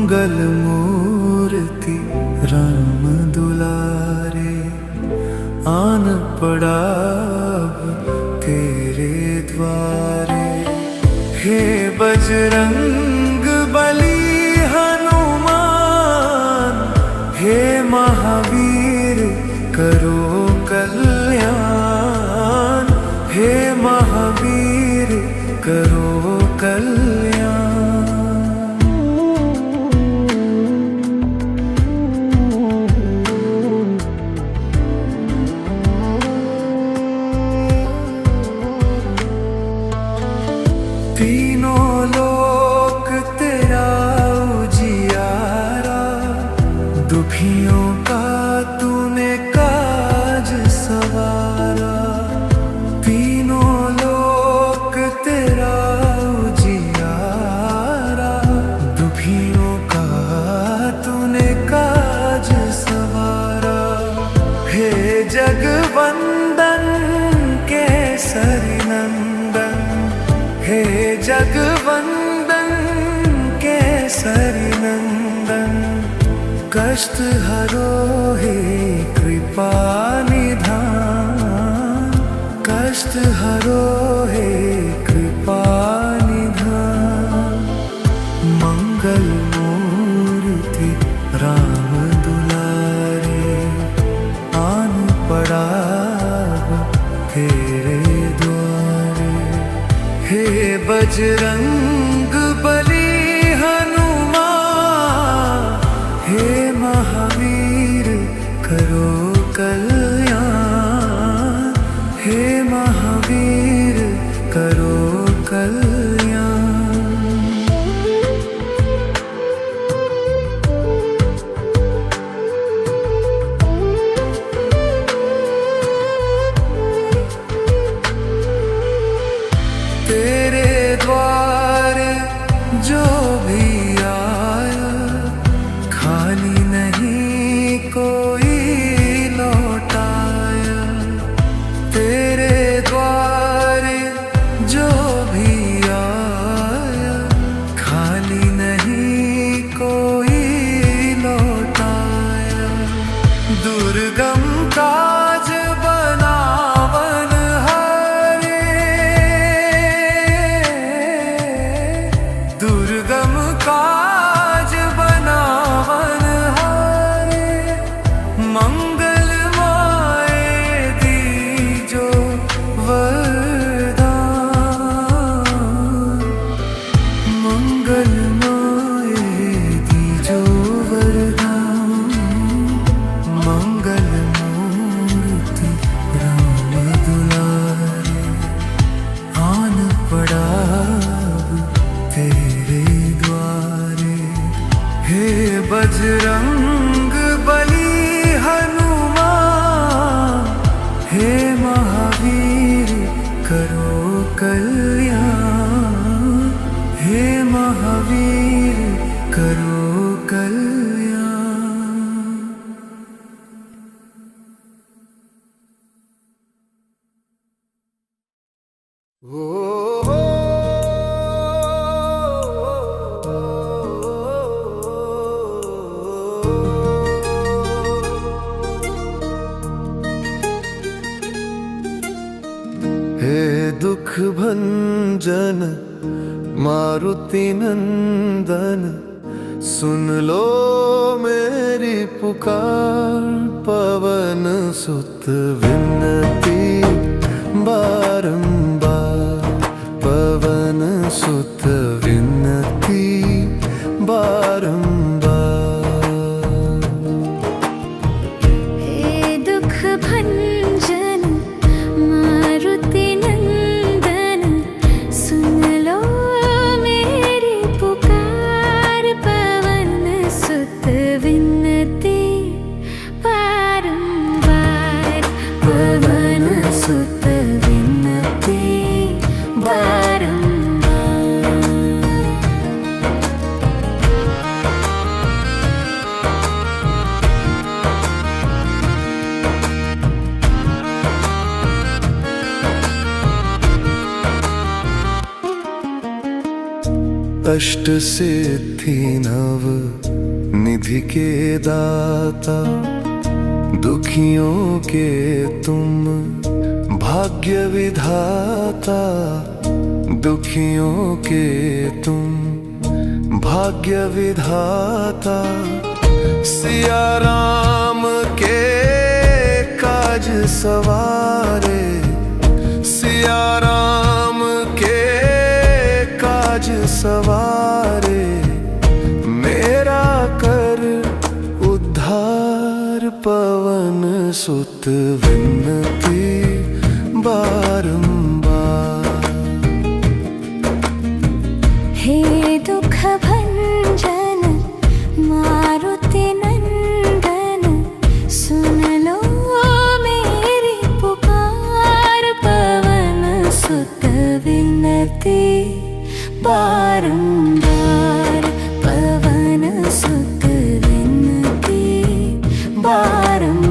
मंगल मूर्ति राम दुलारे, आन पड़ा तेरे द्वारे। हे बजरंग बली हनुमान, हे महावीर करो कल्याण, हे महावीर करो कल्याण। तीनों लोक तेरा उजियारा, दुखियों का तूने काज सवारा। तीनों लोक तेरा उजियारा, दुखियों का तूने काज सवारा। हे जगवंदन केसरी नंदन, हे जगवंदन केसरी नंदन। कष्ट हरो हे कृपा निधान, कष्ट हरो हे कृपा निधान। मंगल मूर्ति राम दुलारे, आन पड़ा तेरे द्वारे। हे बजरंग बली हनुमान, हे महावीर करो कल्याण, हे महावीर करो कल्याण। तेरे द्वारे जो भी आया, खाली नहीं कोई लौटाया। तेरे द्वारे जो भी आया, खाली नहीं कोई लौटाया। दुर्गम काज बनावन हारे, दुर्गम काज बनावन हारे। मंगल माए दीजो वरदान, मंगल माए दीजो वरदान। मंगल मूर्ति राम दुलारे, आन पड़ा तेरे द्वारे। हे बजरंग बली हनुमान, हे महावीर करो कल्याण, हे महावीर करो कल्याण। ओ हे दुख भंजन मारुति नंदन, सुन लो मेरी पुकार। पवन सुत विनती बारंबार, पवन सुत विनती बारंबार। हे दुख भंजन मारुति नंदन, सुन लो मेरी पुकार। पवन सुत विनती बारंबार, पवन सुत विनती बारंबार। अष्ट सिद्धि थी नव निधि के दाता, दुखियों के तुम भाग्य विधाता, दुखियों के तुम भाग्य विधाता। सिया राम के काज सवारे, सिया राम के काज सवारे, मेरा कर उद्धार पवन सुत विनती बारंबार। हे दुख भंजन मारुति नंदन, सुन लो मेरी पुकार, पवन सुत विनती बारंबार, पवन सुत विनती बारंबार।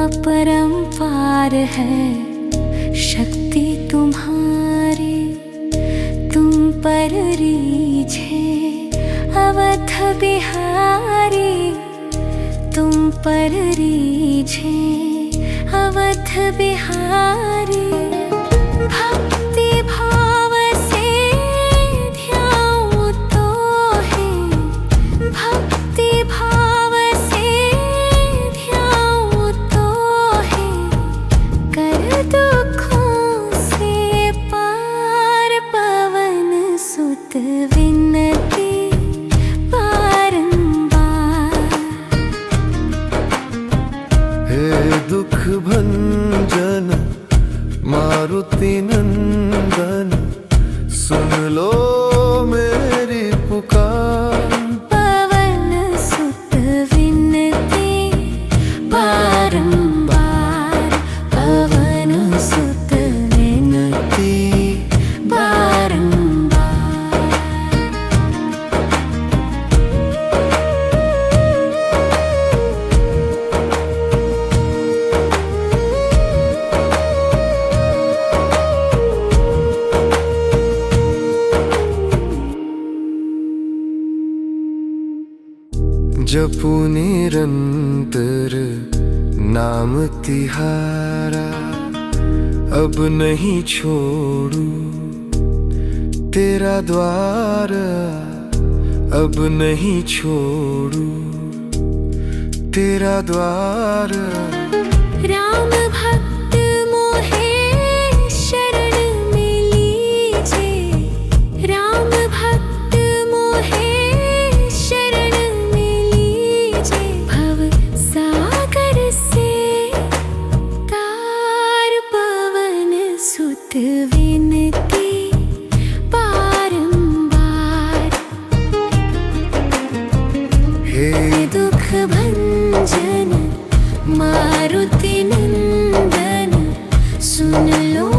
अपरंपार है शक्ति तुम्हारी, तुम पर रीझे अवध बिहारी, तुम पर रीझे अवध बिहारी। भक्ति भाव से ध्याऊं तो है, भक्ति भाव से ध्याऊं तो है, कर दुखों से पार, पवन सुत विनती बारंबार। हे दुख भंजन मारुति नंदन, सुन लो मेरी पुकार, पवन सुत विनती बारंबार, पवन सुत विनती बारंबार। जपू निरंतर नाम तिहारा, अब नहीं छोड़ू तेरा द्वार, अब नहीं छोड़ू तेरा द्वार। राम भक्त मोहे शरण में लीजे, राम भक्त मोहे शरण में लीजे, भव सागर से तार, पवन सुत विनती बारंबार। हे दुख भंजन मारुति नंदन, सुन लो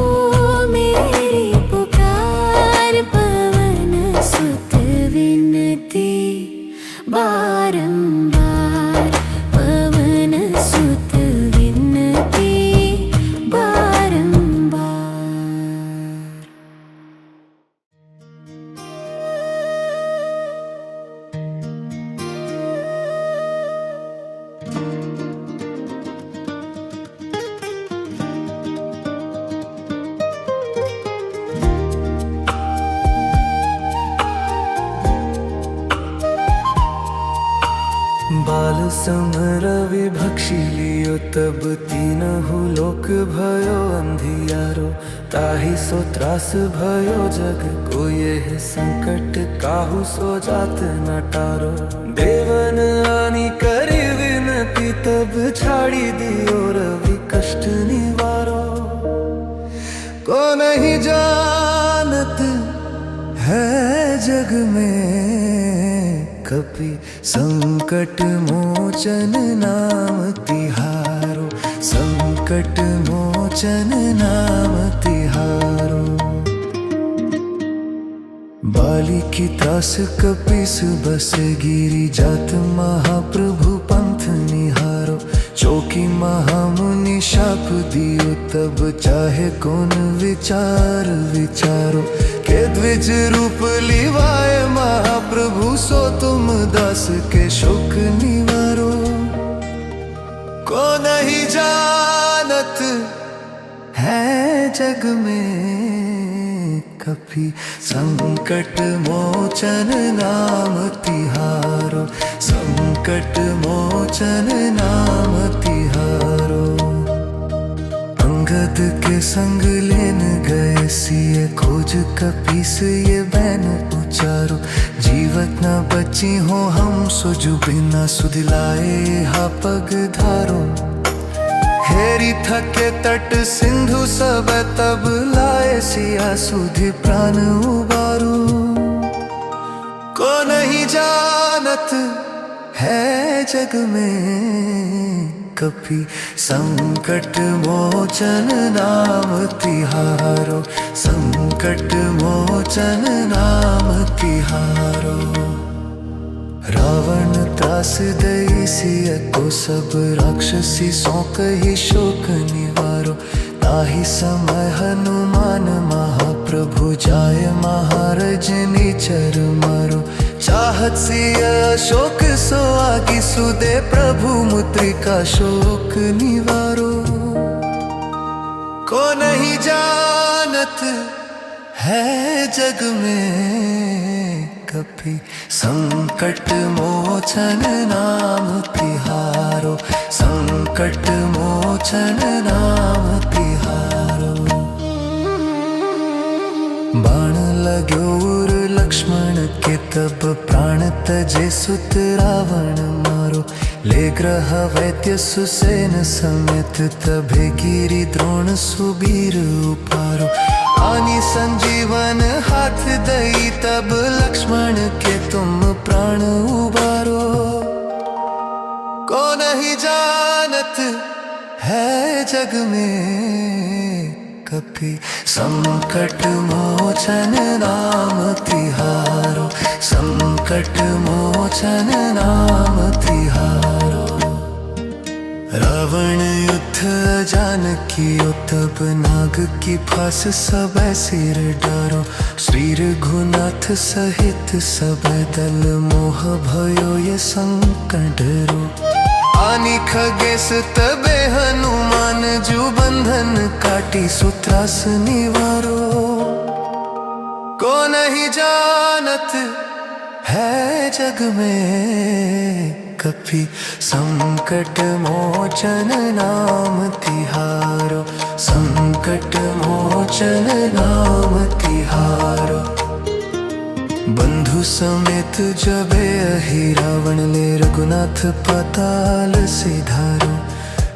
मेरी पुकार, पवन सुत विनती बारंबार, पवन सुत विनती बारंबार। बाल समरवि भक्षी लियो, तब तीनहु लोक भयो अंधियारो, ताहि सो त्रास भयो जग को, यह संकट काहू सो जात न टारो। देवन आनी करी विनती, तब छाड़ी दियो रवि कष्ट निवारो। को नहीं जानत है जग में कपि, संकट मोचन नाम तिहारो, संकट मोचन नाम तिहारो। बाली की त्रास कपीस बस गिरी जात महाप्रभु पंथ निहारो। चौकी महामुनि शाप दियो तब चाहे कौन विचार विचारो। के द्विज रूप लिवाए महाप्रभु सो तुम दास के शोक निवारो। को नहीं जानत है जग में कभी संकट मोचन नाम तिहारो। संकट मोचन नाम तिहारो। अंगद के संग लेन गए सिए खोज कपीस ये बैन उचारो। जीवत न बची हो हम सुजु बिना सुधिलाए हा पग धारो। हेरी थके तट सिंधु सब तब लाए सिया सुधि प्राण उबारू। को नहीं जानत है जग में कभी संकट मोचन नाम तिहारो। संकट मोचन नाम तिहारो। रावण त्रास दई सिय को सब राक्षसी सौंक ही शोक निवारो। ताहि समय हनुमान महाप्रभु जाय महाराज निचर मारो। चाहत सिय अशोक सो आगी सुदे प्रभु मुद्रिका शोक निवारो। को नहीं जानत है जग में कभी संकट मोचन नाम तिहारो। संकट मोचन नाम तिहारो। बाण लाग्यो उर लक्ष्मण के तब प्राण तजे सुत रावण मारो। ले ग्रह वैद्य सुसेन समेत तभे गिरी द्रोण सुबीर उपारो। आनी संजीवन हाथ दई तब लक्ष्मण के तुम प्राण उबारो। को नहीं जानत है जग में कभी संकट मोचन नाम तिहारो। संकट मोचन नाम तिहारो। रावण युद्ध जानकी तब नाग की फांस सब सिर डारो। श्री रघुनाथ सहित सब दल मोह भयो ये संकट रो। आनी खगेश तबे हनुमान जू बंधन काटी सुत्रास निवारो। को नहीं जानत है जग में कभी संकट मोचन नाम तिहारो। संकट मोचन नाम तिहारो। बंधु समेत जबे अहि रावण ले रघुनाथ पाताल सिधारो।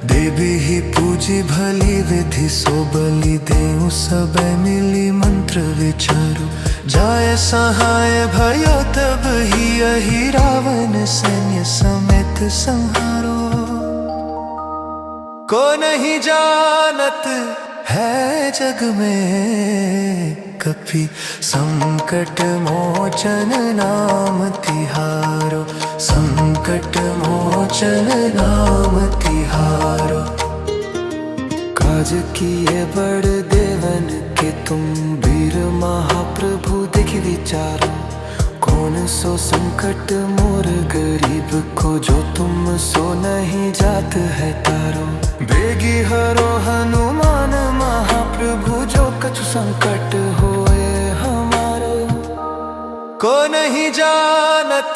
देवी ही पूजी भली विधि सो बलि देऊ सब मिली मंत्र विचारो। जाय सहाय भयो तब ही अहि रावण सैन्य समेत संहारो। को नहीं जानत है जग में कभी संकट मोचन नाम तिहारो। संकट मोचन नाम तिहारो। काज किए बड़ देवन के तुम वीर महाप्रभु देख विचारो। कौन सो संकट मोर गरीब को जो तुम सो नहीं जात है तारो। बेगी हरो हनुमान महाप्रभु जो कछु संकट होए हमारो। को नहीं जानत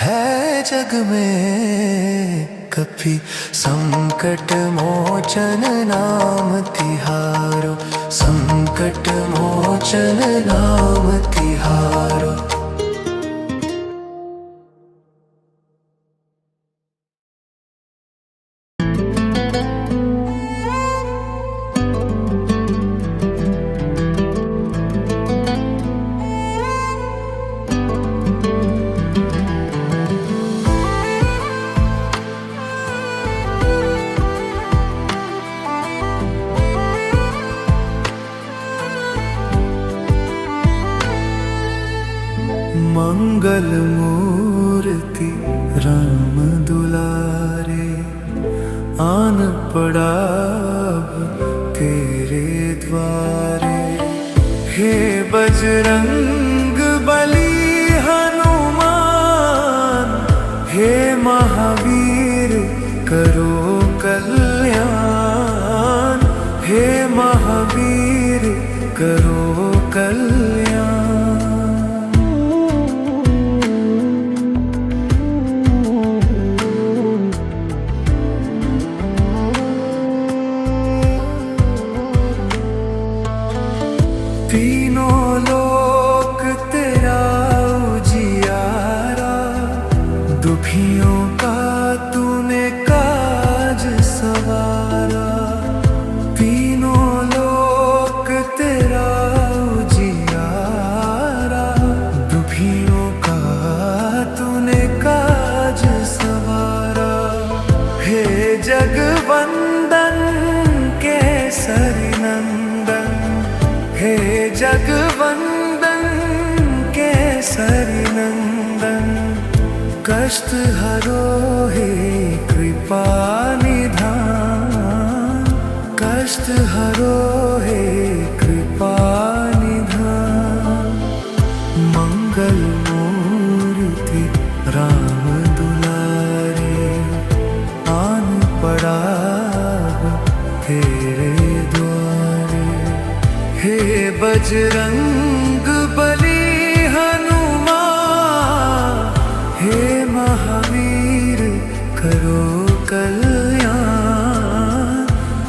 है जग में कभी संकट मोचन नाम तिहारो। संकट मोचन नाम तिहारो। मंगल मूर्ति राम दुलारे, आन पड़ा अब तेरे द्वारे। हे बजरंग बली हनुमान, हे महावीर करो कल्याण, हे महावीर करो कल्याण। तीनों लोक तेरा उजियारा, दुखियों का तूने काज सवारा। तीनों लोक तेरा उजियारा, दुखियों का तूने काज सवारा। हे जगवंदन केसरी नंदन, हे जगवंदन केसरी नंदन। कष्ट हरो हे कृपा निधान, कष्ट हरो हे कृपा निधान। मंगल मूर्ति राम दुलारे, आन पड़ा तेरे द्वारे। हे बजरंग बली हनुमान, हे महावीर करो कल्याण,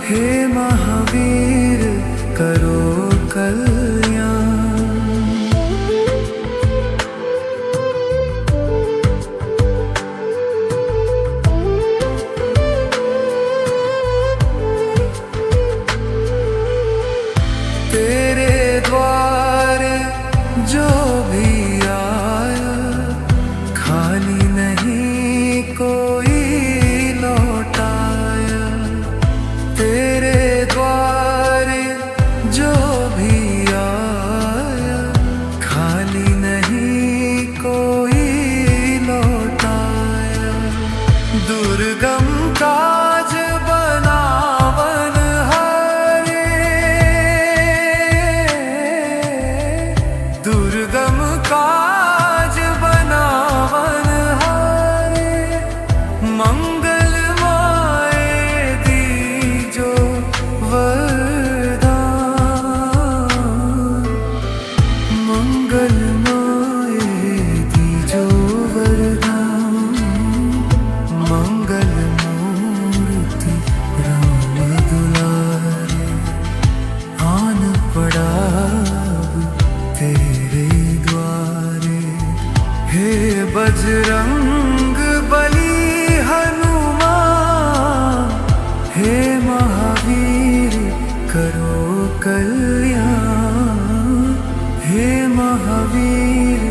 हे महावीर करो कल्याण। तेरे द्वारे जो भी आया, खाली नहीं कोई लौटाया। तेरे द्वारे जो भी आया, खाली नहीं कोई लौटाया। दुर्गम काज बनावन हारे, दुर्गम काज बनावन हारे। मंगल माए दीजो वरदान, मंगल माए दीजो वरदान। मंगल मूर्ति राम दुलारे, आन पड़ा तेरे द्वारे। हे बजरंग बली हनुमान, हे महावीर करो कल्याण, हे महावीर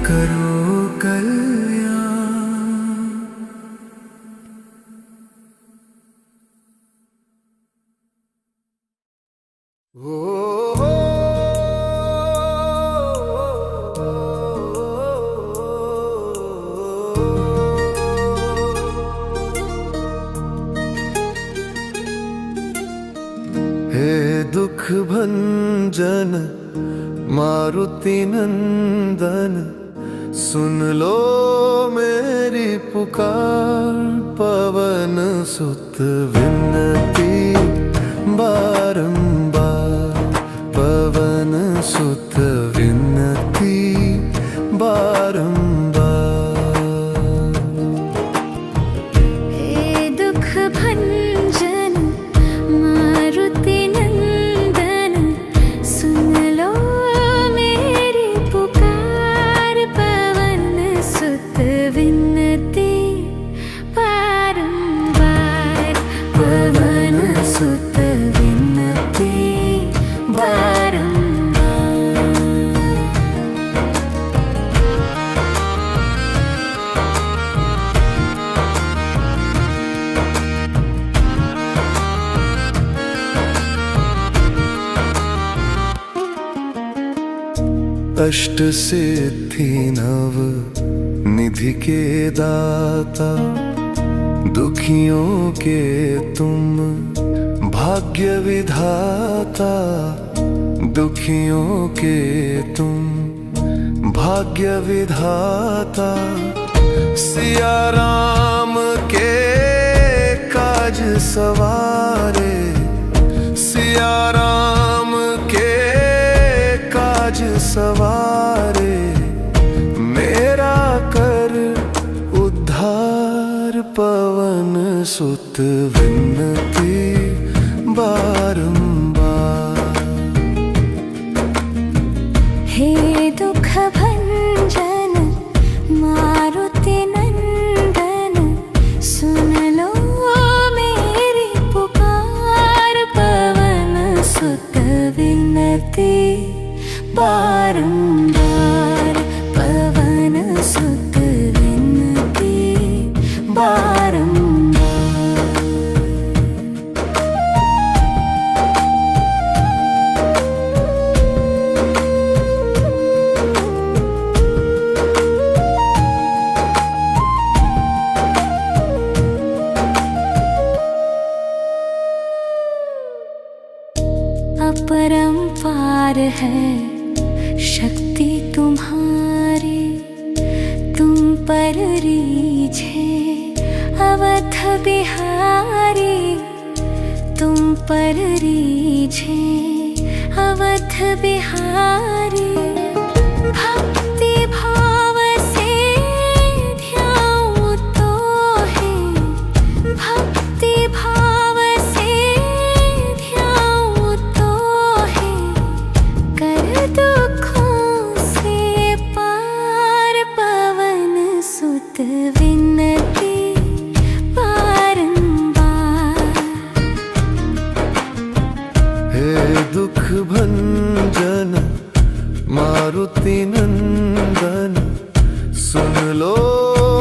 करो कल्याण। ओ हे दुख भंजन मारुति नंदन, सुन लो मेरी पुकार। पवन सुत विनती बारंबार, पवन सुत विनती बारंबार। हे दुख भंजन मारुति नंदन, सुन लो मेरी पुकार। पवन सुत विनती बारंबार, पवन सुत विनती बारंबार। अष्ट सिद्धि नव निधि के दाता, दुखियों के तुम भाग्य विधाता, दुखियों के तुम भाग्य विधाता। सिया राम के काज सवारे, सिया राम के काज सवारे, मेरा कर उद्धार पवन सुत विनती बारंबार। हे दुख भंजन मारुति नंदन, सुन लो मेरी पुकार, पवन सुत विनती बारंबार, पवन सुत विनती बारंबार। अपरंपार है शक्ति तुम्हारी, तुम पर रीझे अवध बिहारी, तुम पर रीझे अवध बिहारी। भक्ति भाव से ध्याऊं तो है, भक्ति भाव से ध्याऊं तो है, कर दुखों से पार, पवन सुत विनती बारंबार। हे दुख भंजन मारुति नंदन, सुन लो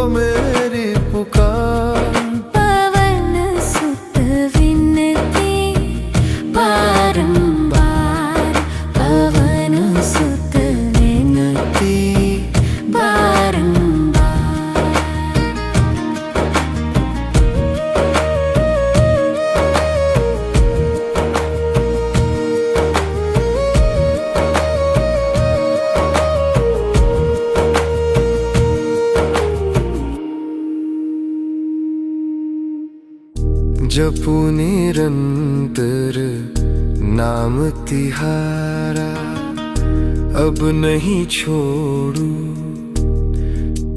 मेरी पुकार, पवन सुत विनती बारंबार, पवन सुत विनती बारंबार। जपू निरंतर नाम तिहारा, अब नहीं छोड़ू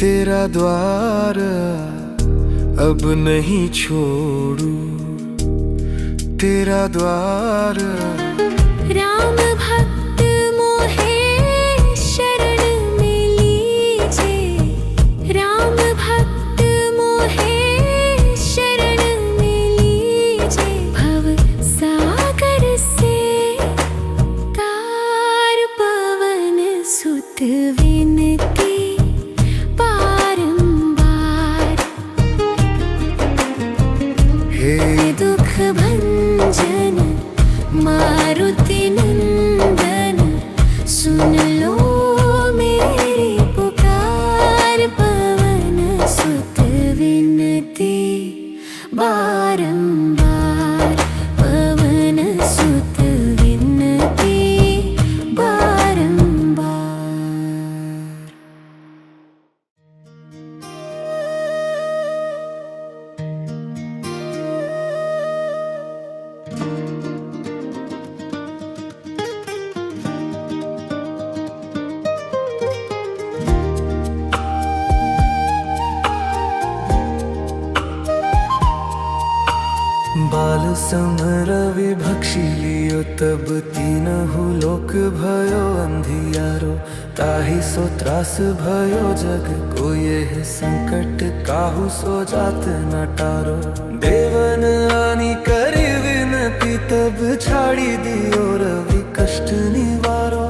तेरा द्वार, अब नहीं छोड़ू तेरा द्वार। राम भक्त मोहे शरण में लीजे, राम भक्त मोहे शरण में लीजे, भव सागर से तार, पवन सुत विनती बारंबार। हे दुख भंजन मारुति नंदन, सुन लो मेरी पुकार, पवन सुत विनती बारंबार, पवन सुत विनती बारंबार। बाल समरवि भक्षी लियो, तब तीनहु लोक भयो अंधियारो, ताहि सो त्रास भयो जग को, यह संकट काहू सो जात न टारो। देवन आनी करी विनती, तब छाड़ी दियो रवि कष्ट निवारो।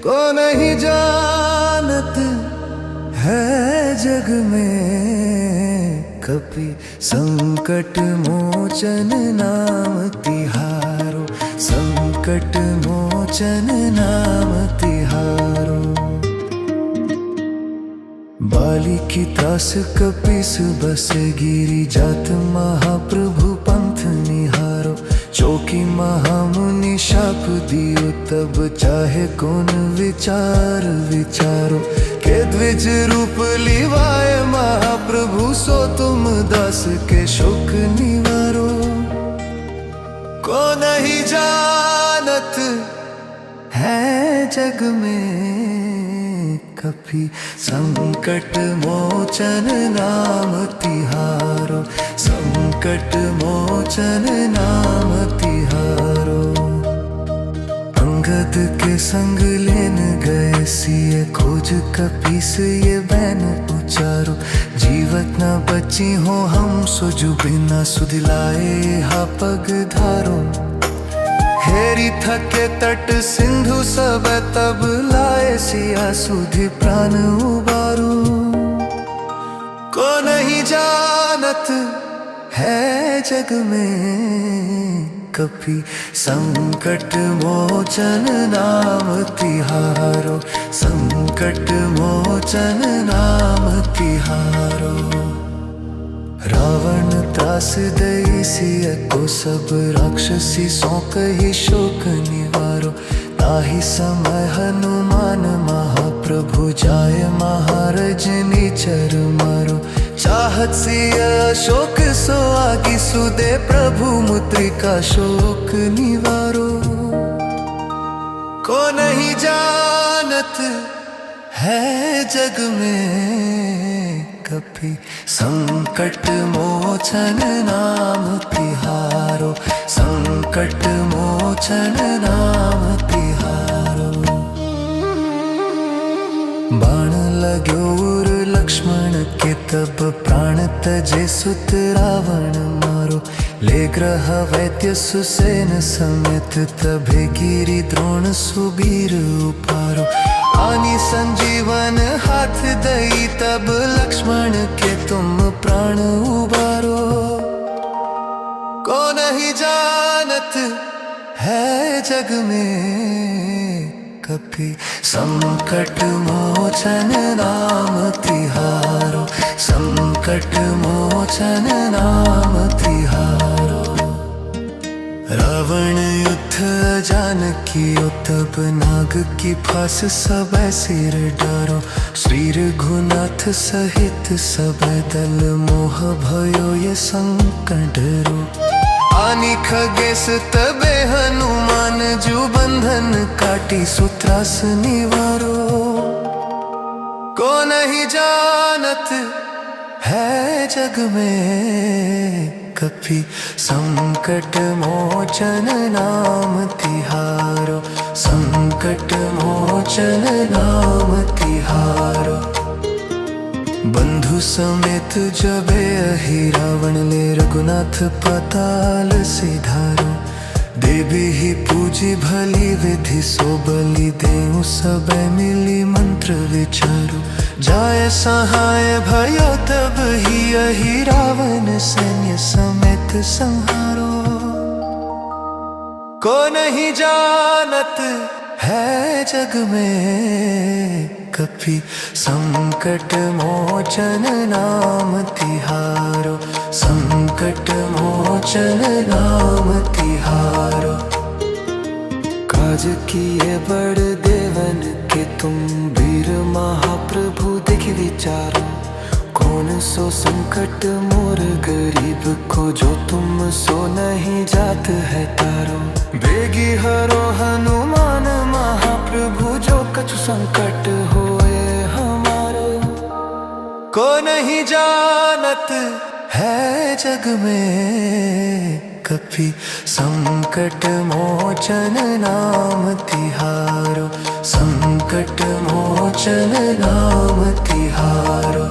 को नहीं जानत है जग में कपि, संकट मोचन नाम तिहारो, संकट मोचन नाम तिहारो। बाली की त्रास कपीस बस गिरी जात महाप्रभु पंथ निहारो। चौकी महामुनि शाप दियो तब चाहे कौन विचार विचारो। के द्विज रूप लिवाए महाप्रभु सो तुम दास के शोक निवारो। को नहीं जानत है जग में कभी संकट मोचन नाम तिहारो। संकट मोचन नाम तिहारो। अंगद के संग लेन गए सिए खोज कपीस ये बैन उचारो। जीवत न बची हो हम सुजु बिना सुधिलाए हा पग धारो। हेरी थके तट सिंधु सब तब लाए सिया सुधि प्राण उबारू। को नहीं जानत है जग में कभी संकट मोचन नाम तिहारो। संकट मोचन नाम तिहारो। रावण त्रास दई सिय को सब राक्षसी सौंक ही शोक निवारो। ताहि समय हनुमान महाप्रभु जाय महारजनी चर मारो। चाहत सिय अशोक सो आगी सुदे प्रभु मुद्रिका शोक निवारो। को नहीं जानत है जग में कभी संकट मोचन नाम तिहारो। संकट मोचन नाम तिहारो। बाण लाग्यो उर लक्ष्मण के तब प्राण तजे सुत रावण मारो। ले ग्रह वैद्य सुसेन समेत तभे गिरी द्रोण सुबीर उपारो। आनी संजीवन हाथ दई तब लक्ष्मण के तुम प्राण उबारो। को नहीं जानत है जग में कभी संकट मोचन नाम तिहारो। संकट मोचन नाम तिहारो। रावण युद्ध जानकी तब नाग की फांस सब सिर डारो। श्री रघुनाथ सहित सब दल मोह भयो ये संकट रो। आनी खगेश तबे हनुमान जो बंधन काटी सुत्रास निवारो। को नहीं जानत है जग में कभी संकट मोचन नाम तिहारो। संकट मोचन नाम तिहारो। बंधु समेत जबे अहि रावण ले रघुनाथ पाताल सिधारो। देवी ही पूजी भली विधि सो बलि देऊ सब मिली मंत्र विचारो। जाय सहाय भयो तब ही अहि रावण सैन्य समेत संहारो। को नहीं जानत है जग में कभी संकट मोचन नाम तिहारो। संकट मोचन नाम तिहारो। काज किए बड़ देवन के तुम वीर महाप्रभु देख विचारो। कौन सो संकट मोर गरीब को जो तुम सो नहीं जात है तारो। बेगी हरो हनुमान महाप्रभु जो कछु संकट होए हमारो। को नहीं जानत है जग में कभी संकट मोचन नाम तिहारो। संकट मोचन नाम तिहारो।